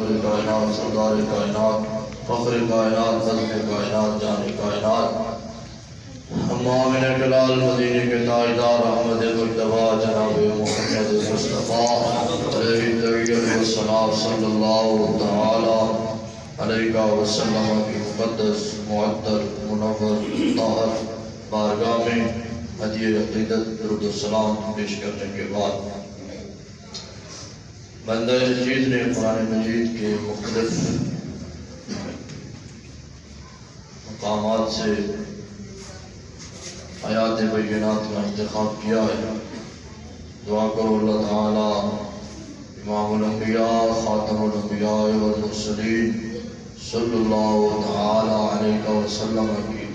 نور کائنات سردار کائنات فخر کائنات فضل کائنات جان کائنات مومن جلال مدینے کے تاجدار احمد مجتبی جناب محمد مصطفیٰ علیہ السلام صلی اللہ تعالی علیہ وسلم کی مقدس معطر منور طاہر بارگاہ میں ہدیہ عقیدت درود السلام پیش کرنے کے بعد بندہ نشید نے قرآن مجید کے مختلف مقامات سے آیات بینات کا انتخاب کیا ہے. دعا کرو اللہ تعالی امام الانبیاء خاتم الانبیاء والمرسلین صلی اللہ تعالی علیہ وسلم کی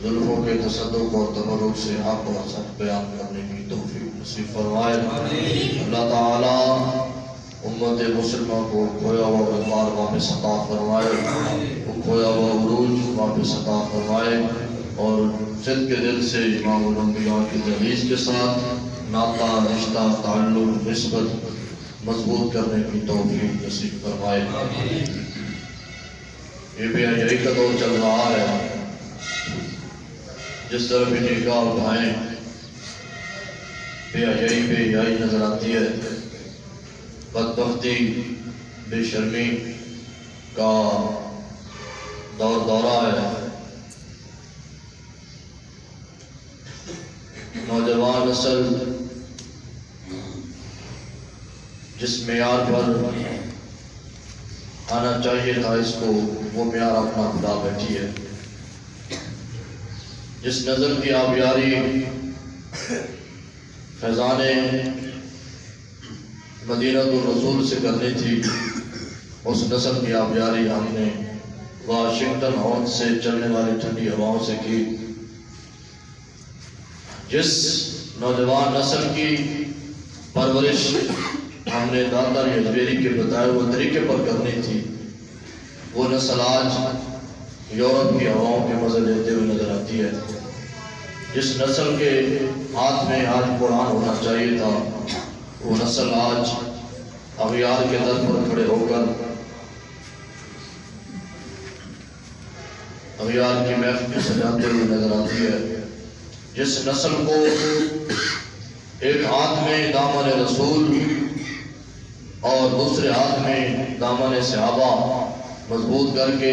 زلفوں کے تصدق اور تبرک سے حق اور سچ بیان کرنے کی توفیق نصیب فرمائے. اللہ تعالی امت مسلمہ کو کھویا ہوا وقار واپس عطا فرمائے, وہ کھویا ہوا عروج واپس عطا فرمائے اور صدق کے دل سے امام الانبیاء کی تحریز کے ساتھ ناطہ رشتہ تعلق نسبت مضبوط کرنے کی توفیق نصیب فرمائے. یہ بھی حیائی کا دور چل رہا ہے, جس طرح بھی نگاہ اٹھائیں بے حیائی نظر آتی ہے. بدبختی بے شرمی کا دورہ ہے. نوجوان نسل جس معیار پر آنا چاہیے تھا اس کو وہ معیار اپنا بھلا بیٹھی ہے. جس نظر کی آبیاری فیضان مدینہ الرسول سے کرنی تھی, اس نسل کی آبیاری ہم نے واشنگٹن ہاؤس سے چلنے والی ٹھنڈی ہواؤں سے کی. جس نوجوان نسل کی پرورش ہم نے داتا اجمیری کے بتائے ہوئے طریقے پر کرنی تھی, وہ نسل آج یورپ کی ہواؤں کے مزے لیتے ہوئے نظر آتی ہے. جس نسل کے ہاتھ میں آج قرآن ہونا چاہیے تھا, وہ نسل آج اغیار کے در پر کھڑے ہو کر اغیار کی محفل سجاتے ہوئے نظر آتی ہے. جس نسل کو ایک ہاتھ میں دامن رسول اور دوسرے ہاتھ میں دامن صحابہ مضبوط کر کے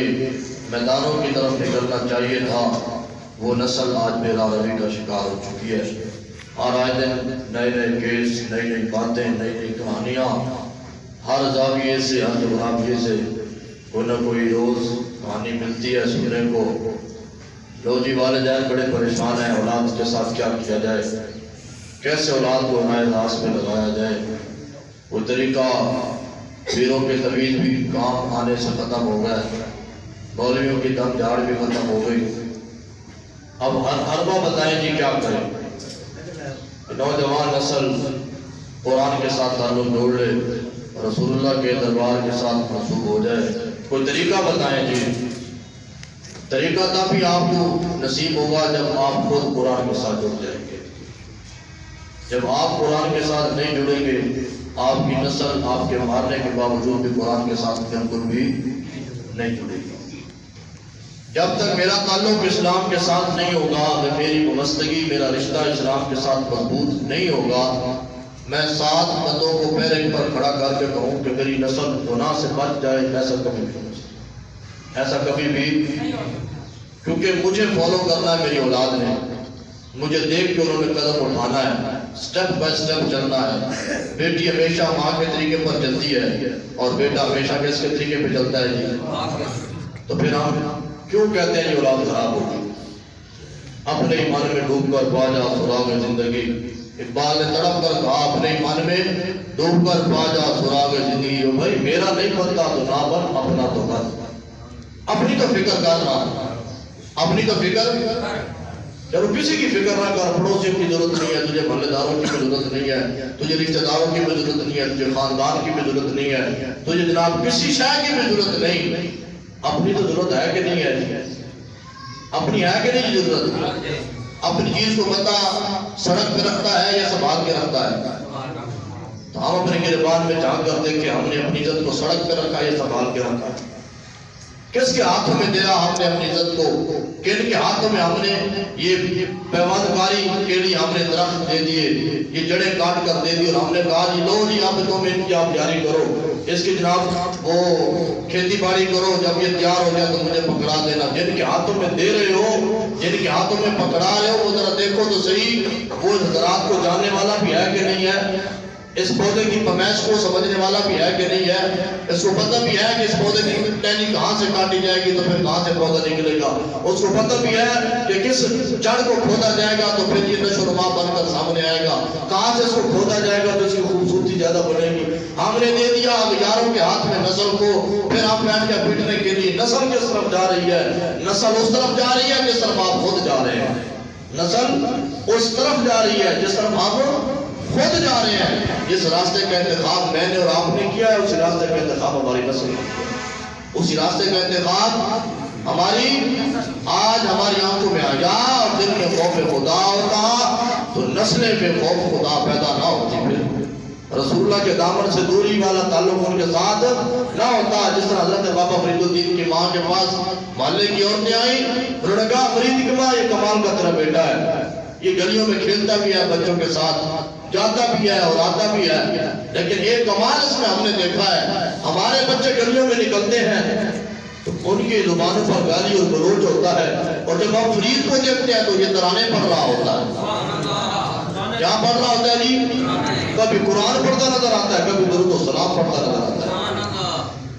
میدانوں کی طرف نکلنا چاہیے تھا, وہ نسل آج بے راہی کا شکار ہو چکی ہے. اور آئے دن نئے نئے کیس, نئی نئی باتیں, نئی نئی کہانیاں, ہر زاویے سے ہر جغرافیے سے کوئی نہ کوئی روز کہانی ملتی ہے سننے کو. لو جی والدین بڑے پریشان ہیں, اولاد کے ساتھ کیا کیا جائے, کیسے اولاد کو رائے راس میں لگایا جائے. وہ طریقہ پیروں کے طویل بھی کام آنے سے ختم ہو گیا, مولویوں کی دم جھاڑ بھی ختم ہو گئی. اب ہر بار بتائیں جی کیا کریں. نوجوان نسل قرآن کے ساتھ تعلق جوڑ لے, رسول اللہ کے دربار کے ساتھ منسوب ہو جائے. کوئی طریقہ بتائیں جی. طریقہ تب آپ کو نصیب ہوگا جب آپ خود قرآن کے ساتھ جڑ جائیں گے. جب آپ قرآن کے ساتھ نہیں جڑیں گے, آپ کی نسل آپ کے مارنے کے باوجود بھی قرآن کے ساتھ بالکل بھی نہیں جڑے گی. جب تک میرا تعلق اسلام کے ساتھ نہیں ہوگا, میری وابستگی, میرا رشتہ اسلام کے ساتھ مضبوط نہیں ہوگا, میں 7 بندوں کو پیرے پر کھڑا کر کے کہوں کہ میری نسل گناہ سے بچ جائے, ایسا کبھی بھی نہیں, ایسا کبھی بھی, کیونکہ مجھے فالو کرنا ہے میری اولاد نے, مجھے دیکھ کے انہوں نے قدم اٹھانا ہے, سٹیپ بائی سٹیپ چلنا ہے. بیٹی ہمیشہ ماں کے طریقے پر چلتی ہے اور بیٹا ہمیشہ کس کے طریقے پہ چلتا ہے جی. تو پھر ہم کیوں کہتے ہیں یہ اولاد خراب ہوگی؟ اپنے ایمان میں ڈوب کر پا جا سراغ زندگی. اقبال نے تڑپ کر کہا اپنے ایمان میں ڈوب کر پا جا سراغ زندگی. بھائی میرا نہیں بنتا تو نہ بن, اپنا تو بن. اپنی تو فکر کرنا, اپنی تو فکر, جب کسی کی فکر نہ کر. پڑوسیوں کی ضرورت نہیں ہے تجھے, محلے داروں کی بھی ضرورت نہیں ہے تجھے, رشتہ داروں کی بھی ضرورت نہیں ہے تجھے, خاندان کی بھی ضرورت نہیں ہے تجھے, جناب کسی شے کی بھی ضرورت نہیں. اپنی تو ضرورت ہے کہ نہیں ہے, اپنی ہے کہ نہیں ضرورت. اپنی چیز کو بندہ سڑک پہ رکھتا ہے یا سنبھال کے رکھتا ہے؟ تو ہم اپنے گریبان میں جھانک کر دیکھیں ہم نے اپنی عزت کو سڑک پہ رکھا ہے سنبھال کے رکھا ہے؟ کس کے ہاتھوں میں دیا ہم نے اپنی عزت کو؟ کن کے ہاتھوں میں ہم نے یہ پیوند کاری کے لیے ہم نے درخت دے دیے، یہ جڑیں کاٹ کر دے دی اور ہم نے کہا جی لو جی آپ تو ان کی آپ جاری کرو، اس کی جناب وہ کھیتی باڑی کرو، جب یہ تیار ہو جائے تو مجھے پکڑا دینا۔ جن کے ہاتھوں میں دے رہے ہو، جن کے ہاتھوں میں پکڑا رہے ہو، وہ ذرا دیکھو تو صحیح وہ حضرات کو جاننے والا بھی ہے کہ نہیں ہے، اس پودے کی پیمائش کو سمجھنے والا بھی ہے کہ نہیں ہے، اس کو پتہ بھی ہے کہ اس پودے کی ٹہنی کہاں سے کاٹی جائے گی تو پھر کہاں سے پودا نکلے گا، اس کو پتہ بھی ہے کہ کس جڑ کو کھودا جائے گا تو پھر یہ نشو و نما بن کر سامنے آئے گا، کہاں سے اس کو کھودا جائے گا تو اس کی خوبصورتی زیادہ بڑھے گی۔ ہم نے دے دیا یاروں کے ہاتھ میں نسل کو، پھر ہم بیٹھ کے پیٹنے کے لیے۔ نسل کس طرف جا رہی ہے؟ نسل اس طرف جا رہی ہے جس طرف آپ خود جا رہے ہیں، نسل اس طرف جا رہی ہے جس طرف آپ خود جا رہے ہیں۔ جس راستے کا انتخاب میں نے اور آپ نے کیا ہے، اسی راستے کا انتخاب ہماری نسل نے کیا ہے، اسی راستے کا انتخاب ہماری آج ہماری آنکھوں میں آیا۔ اور دل میں خوف خدا ہوتا تو نسلیں میں خوف خدا پیدا نہ ہوتی، پھر رسول اللہ کے دامن سے دوری والا تعلق ان کے ساتھ نہ ہوتا۔ جس طرح حضرت بابا فرید الدین کی ماں کے پاس محلے کی عورتیں آئیں، انہوں نے کہا فرید کی ماں یہ کمال کا تیرا بیٹا ہے، یہ گلیوں میں کھیلتا بھی ہے، بچوں کے ساتھ جاتا بھی ہے اور آتا بھی ہے، لیکن ایک کمال اس میں ہم نے دیکھا ہے، ہمارے بچے گلیوں میں نکلتے ہیں تو ان کی زبانوں پر گالی اور گلوچ ہوتا ہے، اور جب ہم فرید کو دیکھتے ہیں تو یہ ترانے پڑھ رہا ہوتا ہے۔ کیا پڑھ رہا ہوتا ہے جی؟ کبھی قرآن پڑھتا نظر آتا ہے، کبھی درود و سلام پڑھتا نظر آتا ہے۔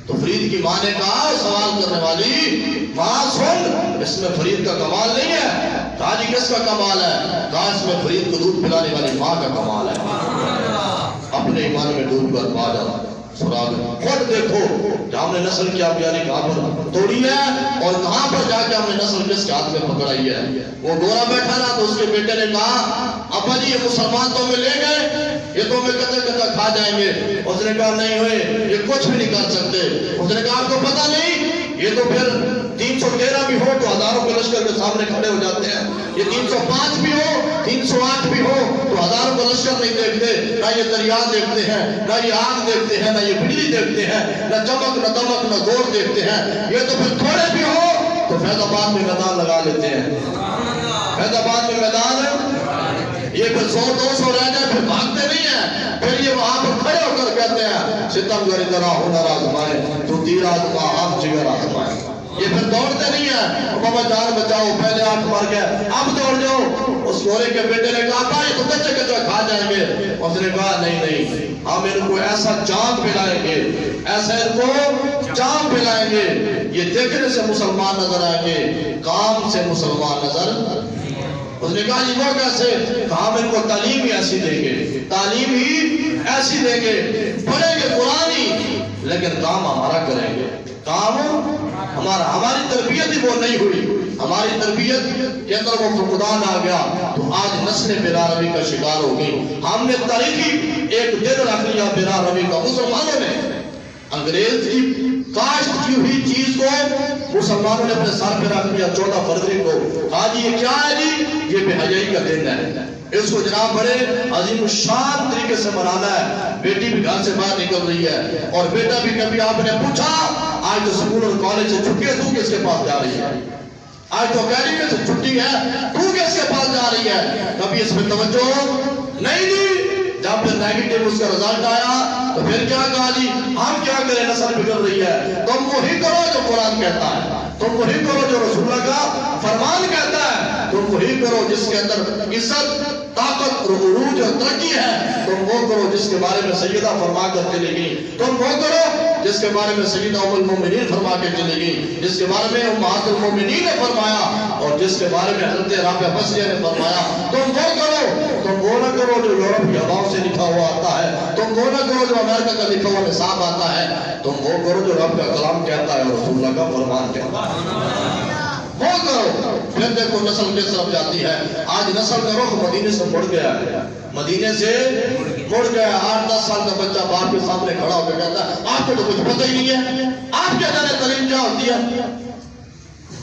تو فرید کی ماں نے کہا سوال کرنے والی ماں سن، اس میں فرید کا کمال نہیں ہے۔ کہا جی کس کا کمال ہے؟ کہا اس میں فرید کو دودھ پلانے والی ماں کا کمال ہے۔ اپنے ایمان میں ڈوب کر پا جا سراغ خود دیکھو کہ ہم نے نسل کیا پیاری کہاں پر توڑی ہے اور کہاں پر جا کے ہم نے نسل کس کے ہاتھ میں پکڑائی ہے۔ وہ گورا بیٹھا نا تو اس کے بیٹے نے کہا ابا جی یہ مسلمان تو ہمیں لے گئے، یہ تو ہمیں کچا کچا کھا جائیں گے۔ اس نے کہا نہیں ہوئے، یہ کچھ بھی نہیں کر سکتے۔ اس نے کہا آپ کو پتہ نہیں یہ تو پھر 313 بھی ہو تو ہزاروں کے لشکر کے سامنے کھڑے ہو جاتے ہیں، یہ 305 بھی ہو 308 بھی ہو تو ہزاروں کے لشکر نہیں دیکھتے، نہ یہ دریا دیکھتے ہیں، نہ یہ آگ دیکھتے ہیں، نہ یہ بجلی دیکھتے ہیں، نہ چمک نہ دمک نہ زور دیکھتے ہیں۔ یہ تو پھر تھوڑے بھی ہو تو فیض آباد میں میدان لگا لیتے ہیں، فیض آباد میں میدان یہ پھر 100-200 رہ جائے پھر بھاگتے نہیں ہیں، پھر یہ وہاں پر کھڑے ہو کر کہتے ہیں ستم گر اتنا ہنر آزمائے تو تیر آزما آپ جگر آزمائے۔ یہ پھر دوڑتے نہیں ہیں بابا جان بچاؤ پہلے آنکھ مار گئے اب دوڑ جاؤ۔ اس گورے کے بیٹے نے کہا ابا یہ تو کچا کچا کھا جائیں گے۔ اس نے کہا نہیں ہم ان کو ایسا جام پلائیں گے، ایسا ان کو جام پلائیں گے، یہ دیکھنے سے مسلمان نظر آئیں گے، کام سے مسلمان نظر۔ اس نے کہا جی وہ کیسے؟ ہم ان کو تعلیم ہی ایسی دیں گے، تعلیم ہی ایسی دیں گے، پڑھیں گے قرآن ہی لیکن کام ہمارا کریں گے، کام ہمارا۔ ہماری تربیت ہی وہ نہیں ہوئی، ہماری تربیت کے اندر وہ فقدان آ گیا تو آج نسل بلا روی کا شکار ہو گئی۔ ہم نے تاریخی ایک دن رکھ لیا بلا روی کا، مسلمانوں نے انگریز کی کاشت کی ہوئی چیز کو مسلمانوں نے اپنے سر پہ رکھ لیا 14 فروری کو۔ کہا جی یہ کیا ہے جی؟ یہ بے حیائی کا دن ہے، اس کو جناب بڑے عظیم الشان طریقے سے منانا ہے۔ بیٹی بھی گھر سے باہر نکل رہی ہے اور بیٹا بھی، کبھی آپ نے پوچھا آج تو سکول اور کالج سے چھٹی ہے تو کس کے پاس جا رہی ہے؟ آج تو اکیڈمی سے چھٹی ہے تو کس کے پاس جا رہی ہے؟ کبھی اس میں توجہ نہیں دی۔ جب پھر نیگیٹو اس کا رزلٹ آیا تو پھر کیا کہا جی ہم کیا کریں، نسل بگڑ رہی ہے۔ تم وہی کرو جو قرآن کہتا ہے، تم وہی کرو جو رسول اللہ کا فرمان کہتا ہے، تم وہی کرو جس کے اندر عزت طاقت اور عروج اور ترقی ہے، تم وہ کرو جس کے بارے میں سیدہ فرما کر چلے گی، تم وہ کرو جس کے بارے میں سیدہ ام المومنین فرما کے چلے گی، جس کے بارے میں امہات المومنین نے فرمایا اور جس کے بارے میں حضرت رابعہ بصریہ نے فرمایا۔ تم وہ کرو، تم وہ نہ کرو جو یورپ کی ہواؤں سے لکھا ہوا آتا ہے، تم وہ نہ کرو جو امریکہ کا لکھا ہوا نصاب آتا ہے، تم وہ کرو جو رب کا کلام کہتا ہے اور رسول اللہ کا فرمان کہتا ہے، وہ کرو۔ پھر دیکھو نسل کس طرف جاتی ہے۔ آج نسل کا رخ مدینے سے مڑ گیا ہے، مدینے سے مڑ گیا۔ 8-10 سال کا بچہ باپ کے سامنے کھڑا ہو کے کہتا ہے آپ کو تو کچھ پتہ ہی نہیں ہے، آپ کیا جانے تعلیم کیا ہوتی ہے۔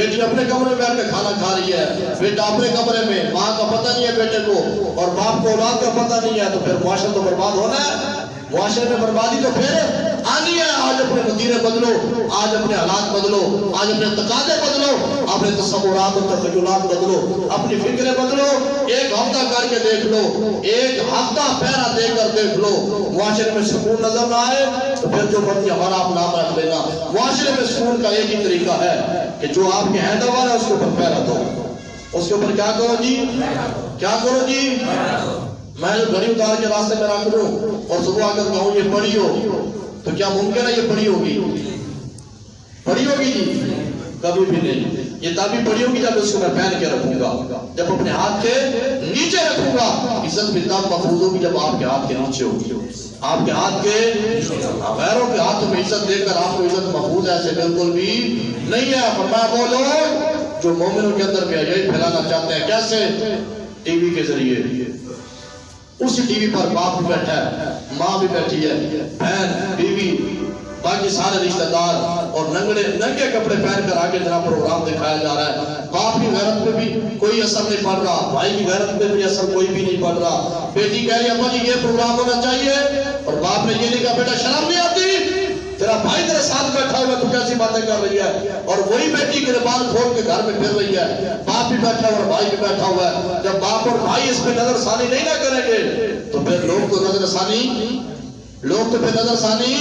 بیٹی اپنے کمرے میں بیٹھ کے کھانا کھا رہی ہے، بیٹا اپنے کمرے میں، ماں کا پتہ نہیں ہے بیٹے کو اور باپ کو اولاد کا پتہ نہیں ہے، تو پھر معاشرہ تو برباد ہونا ہے۔ معاشرے میں بربادی تو پھر آنی ہے۔ آج اپنے نظریے بدلو، آج اپنے حالات بدلو، آج اپنے تقاضے بدلو، اپنے تصورات اور تخیلات بدلو، اپنی فکریں بدلو۔ ایک ہفتہ کر کے دیکھ لو، ایک ہفتہ پہرا دے کر دیکھ لو، معاشرے میں سکون نظر نہ آئے تو پھر جو مرضی ہمارا آپ نام رکھ لینا۔ معاشرے میں سکون کا ایک ہی طریقہ ہے کہ جو آپ کے ہینڈ اوور ہے اس کے اوپر پہرا دو، اس کے اوپر کیا کرو جی، کیا کرو جی، میں جو گھڑی اتار کے راستے میں رکھ دوں اور صبح آ کر کہوں یہ پڑھی ہو، تو کیا ممکن ہے یہ پڑھی ہوگی؟ پڑھی ہوگی جی؟ کبھی بھی نہیں۔ یہ تبھی پڑھی ہوگی جب اس کو میں پہن کے رکھوں گا، جب اپنے ہاتھ کے نیچے رکھوں گا۔ عزت بھی تب محفوظ ہوگی جب آپ کے ہاتھ کے نیچے ہوگی، آپ کے ہاتھ کے، غیروں کے ہاتھوں میں عزت دے کر آپ کو عزت محفوظ ایسے بالکل بھی نہیں ہے۔ فرمایا وہ لوگ جو مومنوں کے اندر بے-حیائی پھیلانا چاہتے ہیں، کیسے؟ ٹی وی کے ذریعے۔ اسی ٹی وی پر باپ بھی بیٹھا ہے، ماں بھی بیٹھی ہے، بہن، بیوی، باقی سارے رشتہ دار، اور ننگے کپڑے پہن کر آگے جناب پروگرام دکھایا جا رہا ہے۔ باپ کی غیرت پہ بھی کوئی اثر نہیں پڑ رہا، بھائی کی غیرت پہ بھی اثر کوئی بھی نہیں پڑ رہا۔ بیٹی کہہ رہی ہے ابا جی یہ پروگرام ہونا چاہیے، اور باپ نے یہ نہیں کہا بیٹا شرم نہیں آتی، تیرا بھائی تیرے ساتھ بیٹھا ہوا ہے تو کیسی باتیں کر رہی ہے؟ اور وہی بیٹی گریبان کھول کے گھر میں پھر رہی ہے، باپ بھی بیٹھا ہوا اور بھائی بھی بیٹھا ہوا ہے۔ جب باپ اور بھائی اس پہ نظر ثانی نہیں نہ کریں گے تو پھر لوگ تو نظر ثانی، لوگ تو پھر نظر ثانی۔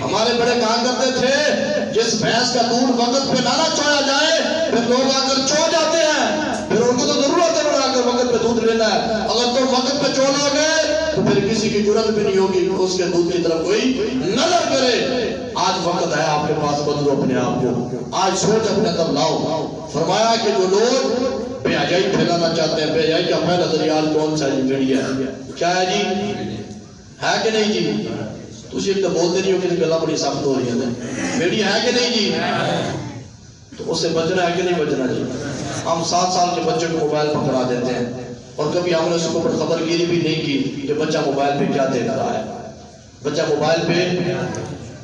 ہمارے بڑے کہا کرتے تھے جس بھینس کا دودھ وقت پہ نہ چویا جائے پھر لوگ آ کر چو جاتے ہیں، پھر ان کو تو ضرورت ہے آ کر وقت پہ دودھ لینا ہے۔ اگر تم وقت پہ چو لو گے تو پھر کسی کی جرات بھی نہیں ہوگی کہ اس کے دودھ کی طرف کوئی نظر کرے۔ آج وقت ہے آپ کے پاس، بدلو اپنے آپ کو، آج سوچ اپنے اندر لاؤ۔ فرمایا کہ جو لوگ بے حیائی پھیلانا چاہتے ہیں، بے حیائی کا پہلا ذریعہ کون سا جی؟ میڈیا کیا ہے جی؟ ہے کہ نہیں جی؟ تجھے ایک تو بولتے نہیں ہو کہ گلا بڑی سخت ہو رہی ہے، میڈیا ہے کہ نہیں جی؟ تو اس سے بچنا ہے کہ نہیں بچنا جی؟ ہم 7 سال کے بچے کو موبائل پکڑا دیتے ہیں اور کبھی ہم نے اس کے اوپر خبرگیری بھی نہیں کی کہ بچہ موبائل پہ کیا دیکھ رہا ہے۔ بچہ موبائل پہ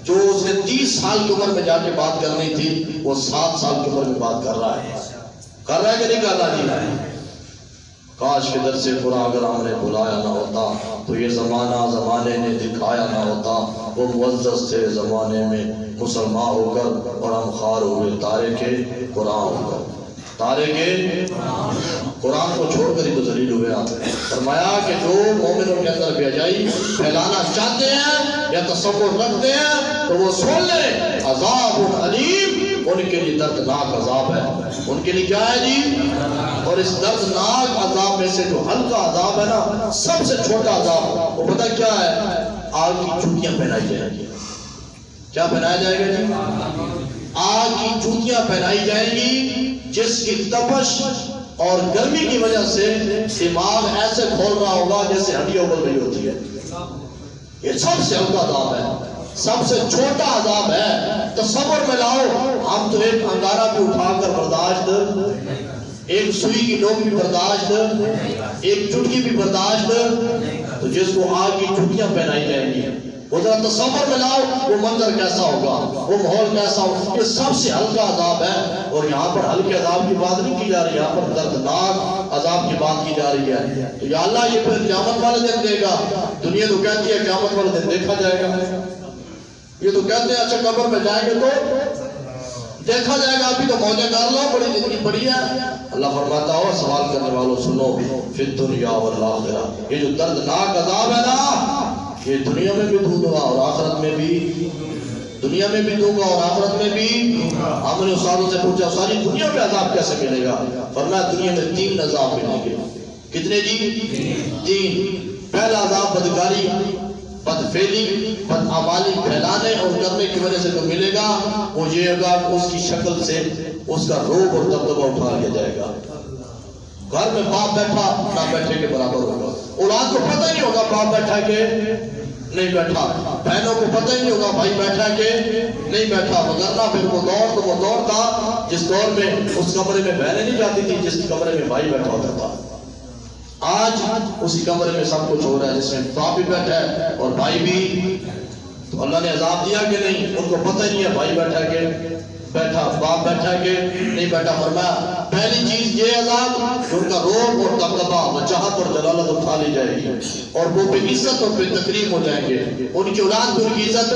جو اس نے 30 سال کی عمر میں جا کے بات کرنی تھی وہ 7 سال کی عمر میں بات کر رہا ہے۔ کر رہا ہے کہ نہیں کر رہا جی؟ کاش کے در سے قرآن اگر ہم نے بلایا نہ ہوتا تو یہ زمانہ زمانے نے دکھایا نہ ہوتا۔ وہ معزز تھے زمانے میں مسلمان ہو کر اور ہم خوار ہوئے تارے کے قرآن ہو کر، تارے کے قرآن کو چھوڑ کر ہی تو ذلیل ہوئے آپ۔ فرمایا کہ جو مومنوں کے اندر بے حیائی پھیلانا چاہتے ہیں یا تصور رکھتے ہیں تو وہ سن لیں، عذاب علیم، ان کے لیے دردناک عذاب ہے۔ ان کے لیے کیا ہے جی؟ اور اس دردناک عذاب میں سے جو ہلکا عذاب ہے نا، سب سے چھوٹا عذاب، وہ پتہ کیا ہے؟ آگ کی جوتیاں پہنائی جائیں گی۔ کیا پہنایا جائے گا جی؟ آگ کی جوتیاں پہنائی جائیں گی، جس کی تپش اور گرمی کی وجہ سے دماغ ایسے کھول رہا ہوگا جیسے ہڈیاں ابل رہی ہوتی ہے۔ یہ سب سے ہلکا عذاب ہے، سب سے چھوٹا عذاب ہے۔ تصور میں لاؤ، ہم تو ایک انگارہ بھی اٹھا کر برداشت، ایک سوئی کی نوک بھی برداشت، ایک چٹکی بھی برداشت، تو جس کو آگ کی چٹکیاں پہنائی جائیں گی وہ ذرا تصور میں لاؤ وہ منظر کیسا ہوگا، وہ ماحول کیسا ہوگا۔ یہ سب سے ہلکا عذاب ہے، اور یہاں پر ہلکے عذاب کی بات نہیں کی جا رہی، یہاں پر دردناک عذاب کی بات کی جا رہی ہے۔ تو یا اللہ یہ پھر قیامت والے دن دے گا۔ دنیا تو کہتی ہے قیامت والے دن دیکھا جائے گا، یہ تو کہتے ہیں اچھا قبر میں جائیں گے تو دیکھا جائے گا، ابھی تو موجیں کر لو، بڑی زندگی پڑی ہے۔ اللہ فرماتا ہو سوال کرنے والوں سنو، فی الدنیا والآخرہ، یہ جو دردناک عذاب ہے نا، یہ دنیا میں بھی دوں گا اور آخرت میں بھی، دنیا میں بھی دوں گا اور آخرت میں بھی۔ ہم نے استادوں سے پوچھا ساری دنیا میں عذاب کیسے ملے گا؟ فرمایا دنیا میں 3 عذاب ملیں گے۔ کتنے جی؟ 3۔ پہلا عذاب بدکاری، بدفعلی، بدعمالی پھیلانے اور کرنے کی وجہ سے جو ملے گا وہ یہ ہوگا کہ اس کی شکل سے اس کا روب اور دبدبہ اٹھا لیا جائے گا۔ گھر میں باپ بیٹھا نہ بیٹھے کے برابر ہوگا، اولاد کو پتہ ہی نہیں ہوگا باپ بیٹھا کہ نہیں بیٹھا، بہنوں کو پتہ ہی نہیں ہوگا بھائی بیٹھا کہ نہیں بیٹھا، وگرنہ پھر وہ دور تو وہ دور تھا جس دور میں اس کمرے میں بہنیں نہیں جاتی تھی، جس کمرے میں بھائی بیٹھا ہوتا تھا۔ آج اسی کمرے میں سب کچھ ہو رہا ہے، جس میں باپ بھی بیٹھا ہے اور بھائی بھی۔ تو اللہ نے عذاب دیا کہ نہیں؟ ان کو پتہ ہی نہیں ہے بھائی بیٹھا کہ بیٹھا باپ بیٹھا کہ نہیں بیٹھا، فرمایا پہلی چیز یہ عذاب کہ ان کا روب اور دبدبہ وجاہت اور جلالت اٹھا لی جائے گی اور وہ بے عزت اور بے تکریم ہو جائیں گے، ان کی اولاد بھی ان کی عزت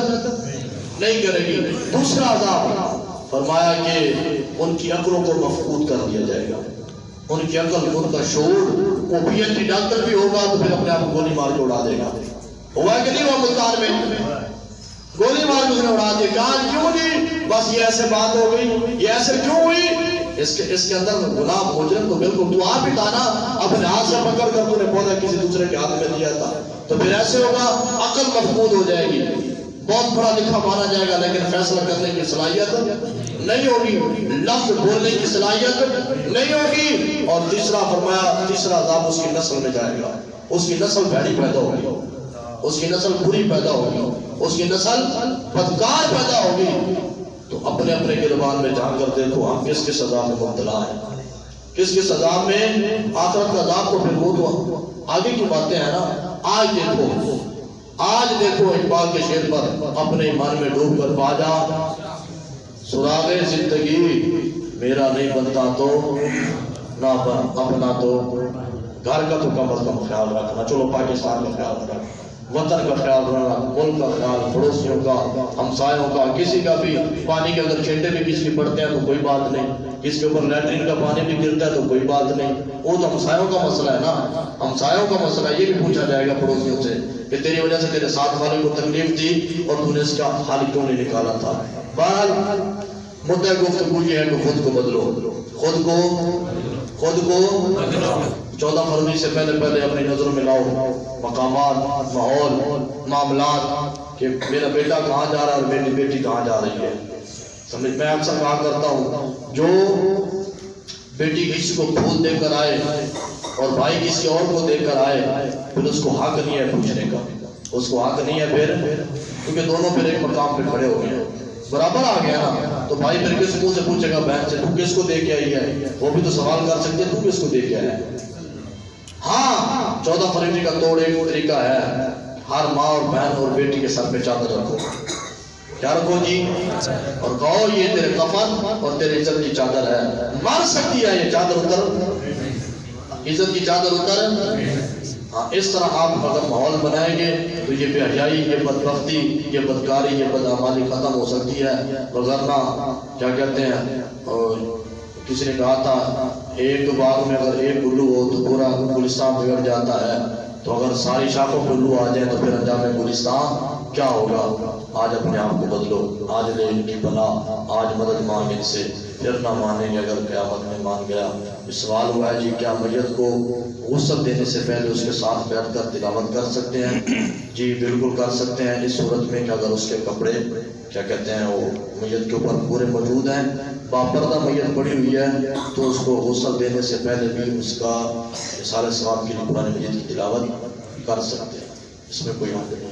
نہیں کرے گی۔ دوسرا عذاب فرمایا کہ ان کی عقلوں کو مفقود کر دیا جائے گا، ان کی عقل، ان کا شعور، وہ پی ایچ ڈی ڈاکٹر بھی ہوگا تو پھر اپنے آپ کو گولی مار کے اڑا دے گا۔ ہوا کہ نہیں ہوا ملتان میں؟ گولی مار کے اس نے اڑا دیا، کہا کیوں جی بس یہ ایسے بات ہو گئی، یہ ایسے کیوں ہوئی؟ اس کے اندر گناہ مجرم تو بالکل تو آپ ہی تھا نا، اپنے ہاتھ سے پکڑ کر تو نے پودا کسی دوسرے کے ہاتھ میں دیا تھا، تو پھر ایسے ہوگا عقل مفقود ہو جائے گی، بہت بڑا لکھا مانا جائے گا لیکن فیصلہ کرنے کی صلاحیت نہیں ہوگی، لفظ بولنے کی صلاحیت نہیں ہوگی۔ اور تیسرا فرمایا، تیسرا عذاب اس کی نسل میں جائے گا، اس کی نسل بھیڑی پیدا ہوگی، اس کی نسل بری پیدا ہوگی، اس کی نسل بدکار پیدا ہوگی۔ تو اپنے اپنے گربان میں جا کر دیکھو ہم کس کے سزا میں مبتلا ہیں، کس کے سزا میں، آخرت کا عذاب تو پھر وہ تو آگے کی باتیں ہیں نا۔ آج دیکھو اقبال کے شعر پر اپنے ایمان میں ڈوب کر باجا، سراغ زندگی میرا نہیں بنتا تو نہ اپنا تو گھر کا تو کم از کم خیال رکھنا، چلو پاکستان کا خیال رکھنا، وطن کا خیال رکھنا، ملک کا خیال، پڑوسیوں کا، ہمسایوں کا، کسی کا بھی پانی کے اگر چھینٹے بھی کسی کے پڑتے ہیں تو کوئی بات نہیں، کسی کے اوپر لیٹرین کا پانی بھی گرتا ہے تو کوئی بات نہیں، وہ تو ہمسایوں کا مسئلہ ہے نا، ہمسایوں کا مسئلہ ہے۔ یہ بھی پوچھا جائے گا پڑوسیوں سے کہ تیری وجہ سے تیرے ساتھ والے کو تکلیف دی اور تو نے اس کا حل کیوں نہیں نکالا تھا۔ بہرحال مدعا گفتگو یہ ہے کہ خود کو بدلو، خود کو 14 فروری سے پہلے اپنی نظروں میں لاؤ مقامات، ماحول، معاملات، کہ میرا بیٹا کہاں جا رہا ہے اور میری بیٹی کہاں جا رہی ہے۔ سمجھ، میں اکثر کہا کرتا ہوں جو بیٹی کسی کو پھول دے کر آئے اور بھائی کسی اور کو دے کر آئے پھر اس کو حق نہیں ہے پوچھنے کا، اس کو حق نہیں ہے پھر، کیونکہ دونوں پھر ایک مقام پہ کھڑے ہو گئے، برابر آ گیا نا، تو بھائی پھر کس منہ سے پوچھے گا بہن سے تو کس کو دے کے آئی ہے؟ وہ بھی تو سوال کر سکتے تو کس کو دے کے آیا ہے۔ ہاں 14 فروری کا توڑ ایک طریقہ ہے، ہر ماں اور بہن اور بیٹی کے سر پہ چادر رکھو، کیا رکھو جی، اور کہو یہ تیرے کفن اور تیرے عزت کی چادر ہے، مر سکتی ہے یہ چادر اتر، عزت کی چادر اتر۔ ہاں اس طرح آپ اگر ماحول بنائیں گے تو یہ بے حیائی، یہ بدبختی، یہ بدکاری، یہ بدعمالی ختم ہو سکتی ہے، وگرنہ کیا کہتے ہیں، اور کسی نے کہا تھا ایک باغ میں اگر ایک گلو ہو تو پورا گلستان بگڑ جاتا ہے، تو اگر ساری شاخوں پہ گلو آ جائیں تو پھر انجام گلستان کیا ہوگا۔ آج اپنے آپ کو بدلو، آج لے ان کی بنا، آج مدد مانگ ان سے، پھر نہ مانیں گے اگر قیامت میں مان گیا۔ سوال ہوا ہے جی کیا میت کو غسل دینے سے پہلے اس کے ساتھ بیٹھ کر تلاوت کر سکتے ہیں؟ جی بالکل کر سکتے ہیں، اس صورت میں کہ اگر اس کے کپڑے کیا کہتے ہیں وہ میت کے اوپر پورے موجود ہیں، باپردہ میت پڑی ہوئی ہے تو اس کو غسل دینے سے پہلے بھی اس کا سارے ثواب کے لیے قرآن مجید کی تلاوت کر سکتے ہیں، اس میں کوئی حق نہیں ہے۔